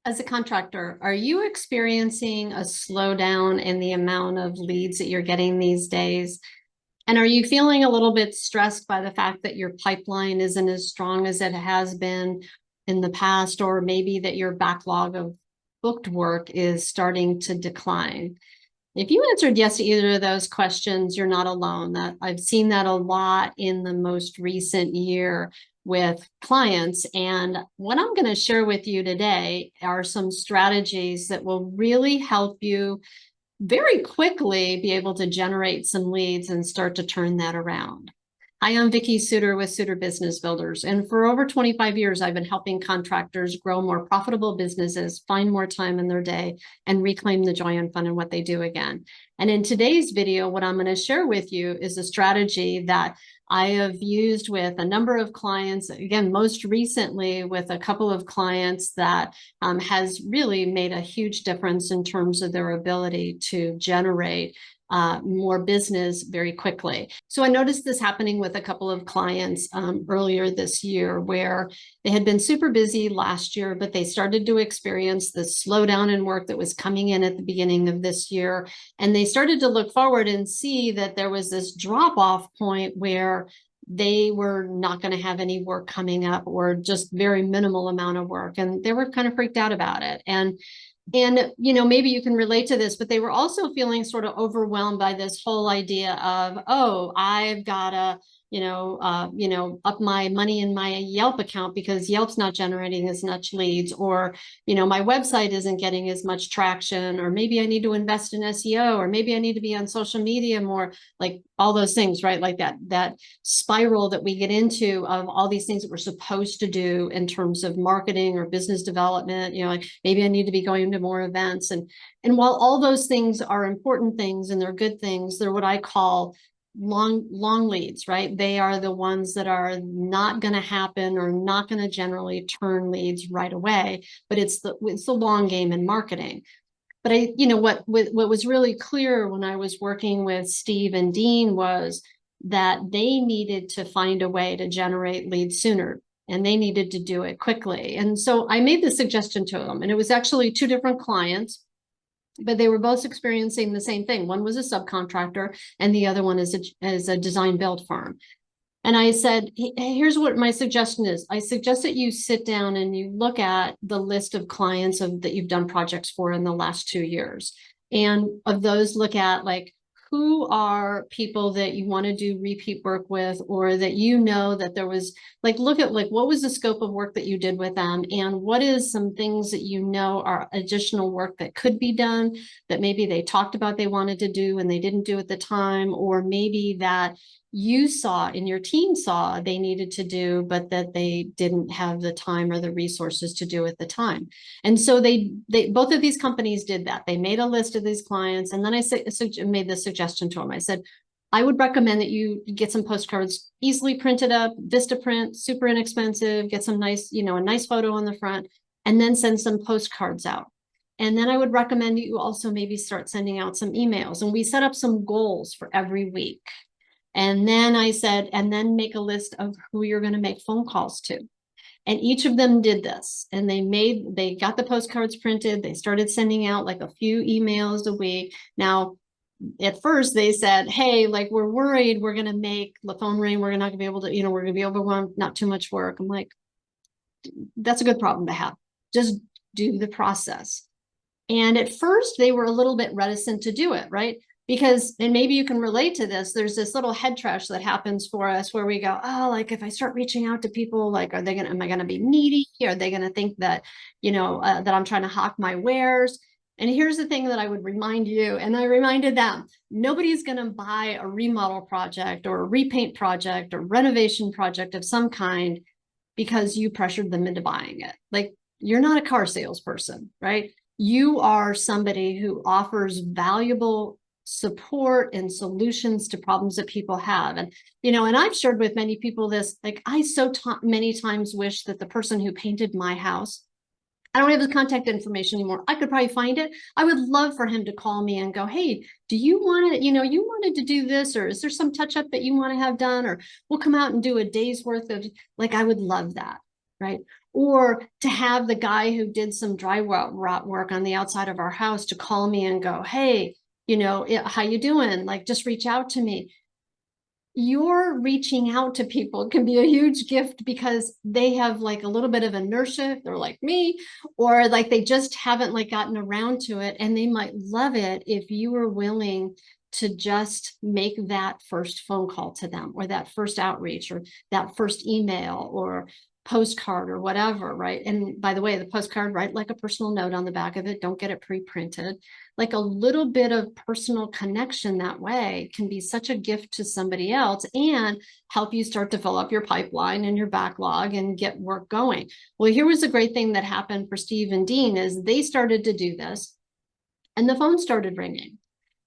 As a contractor, are you experiencing a slowdown in the amount of leads that you're getting these days? And are you feeling a little bit stressed by the fact that your pipeline isn't as strong as it has been in the past, or maybe that your backlog of booked work is starting to decline? If you answered yes to either of those questions, you're not alone. That I've seen that a lot in the most recent year with clients. And what I'm going to share with you today are some strategies that will really help you very quickly be able to generate some leads and start to turn that around. Hi, I'm Vicki Suter with Suter Business Builders. And for over 25 years, I've been helping contractors grow more profitable businesses, find more time in their day, and reclaim the joy and fun in what they do again. And in today's video, what I'm going to share with you is a strategy that I have used with a number of clients, again, most recently with a couple of clients that has really made a huge difference in terms of their ability to generate more business very quickly. So I noticed this happening with a couple of clients earlier this year, where they had been super busy last year, but they started to experience the slowdown in work that was coming in at the beginning of this year. And they started to look forward and see that there was this drop-off point where they were not going to have any work coming up, or just very minimal amount of work. And they were kind of freaked out about it. And maybe you can relate to this, but they were also feeling sort of overwhelmed by this whole idea of, oh, I've got to, up my money in my Yelp account because Yelp's not generating as much leads, or, my website isn't getting as much traction, or maybe I need to invest in SEO, or maybe I need to be on social media more, like all those things, right? Like that spiral that we get into of all these things that we're supposed to do in terms of marketing or business development, like maybe I need to be going to more events. And while all those things are important things and they're good things, they're what I call long leads, right? They are the ones that are not going to happen or not going to generally turn leads right away, but it's the long game in marketing. But what was really clear when I was working with Steve and Dean was that they needed to find a way to generate leads sooner, and they needed to do it quickly. And so I made the suggestion to them, and it was actually two different clients, but they were both experiencing the same thing. One was a subcontractor, and the other one is a design build firm. And I said, here's what my suggestion is. I suggest that you sit down and you look at the list of clients that you've done projects for in the last 2 years. And of those, look at like, who are people that you want to do repeat work with, or that that there was, like, look at like what was the scope of work that you did with them, and what is some things that are additional work that could be done that maybe they talked about they wanted to do and they didn't do at the time, or maybe that you saw and your team saw they needed to do, but that they didn't have the time or the resources to do at the time. And so they both of these companies did that. They made a list of these clients, and then I made the suggestion to them. I said, I would recommend that you get some postcards easily printed up, Vistaprint, super inexpensive, get some nice, a nice photo on the front, and then send some postcards out. And then I would recommend you also maybe start sending out some emails. And we set up some goals for every week. And then I said, and then make a list of who you're going to make phone calls to. And each of them did this, and they got the postcards printed. They started sending out like a few emails a week. Now, at first they said, hey, like, we're worried we're going to make the phone ring. We're not going to be able to, we're going to be overwhelmed, not too much work. I'm like, that's a good problem to have. Just do the process. And at first they were a little bit reticent to do it, right? Because, and maybe you can relate to this, there's this little head trash that happens for us where we go, oh, like if I start reaching out to people, like, am I going to be needy? Are they going to think that, that I'm trying to hawk my wares? And here's the thing that I would remind you, and I reminded them, nobody's going to buy a remodel project or a repaint project or renovation project of some kind because you pressured them into buying it. Like, you're not a car salesperson, right? You are somebody who offers valuable support and solutions to problems that people have. And, and I've shared with many people this, like, I so many times wish that the person who painted my house, I don't have his contact information anymore. I could probably find it. I would love for him to call me and go, hey, do you want to, you wanted to do this, or is there some touch up that you want to have done? Or we'll come out and do a day's worth of, like, I would love that. Right. Or to have the guy who did some drywall work on the outside of our house to call me and go, hey, how you doing? Like, just reach out to me. Your reaching out to people can be a huge gift because they have like a little bit of inertia. They're like me, or like they just haven't like gotten around to it, and they might love it if you were willing to just make that first phone call to them, or that first outreach, or that first email or postcard or whatever, right? And by the way, the postcard, write like a personal note on the back of it. Don't get it pre-printed. Like a little bit of personal connection that way can be such a gift to somebody else and help you start to fill up your pipeline and your backlog and get work going. Well, here was a great thing that happened for Steve and Dean is they started to do this and the phone started ringing.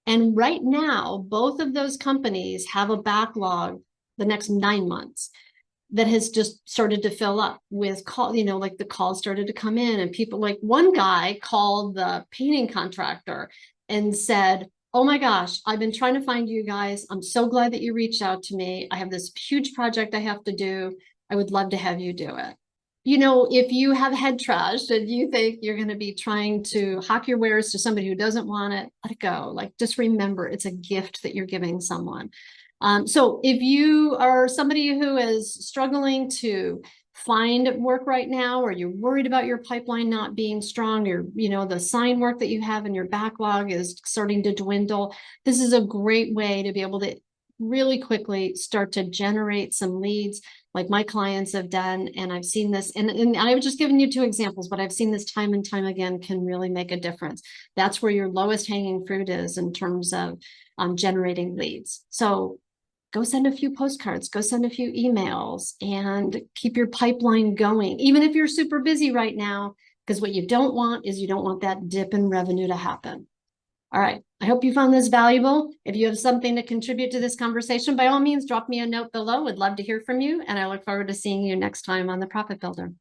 And right now, both of those companies have a backlog the next 9 months that has just started to fill up with call, like the calls started to come in, and people, like one guy called the painting contractor and said, oh my gosh, I've been trying to find you guys. I'm so glad that you reached out to me. I have this huge project I have to do. I would love to have you do it. If you have head trash and you think you're going to be trying to hawk your wares to somebody who doesn't want it, let it go. Like, just remember, it's a gift that you're giving someone. So if you are somebody who is struggling to find work right now, or you're worried about your pipeline not being strong, or the sign work that you have in your backlog is starting to dwindle, this is a great way to be able to really quickly start to generate some leads like my clients have done. And I've seen this, and I've just given you 2 examples, but I've seen this time and time again can really make a difference. That's where your lowest hanging fruit is in terms of generating leads. So go send a few postcards, go send a few emails, and keep your pipeline going, even if you're super busy right now, because what you don't want is you don't want that dip in revenue to happen. All right. I hope you found this valuable. If you have something to contribute to this conversation, by all means, drop me a note below. Would love to hear from you. And I look forward to seeing you next time on The Profit Builder.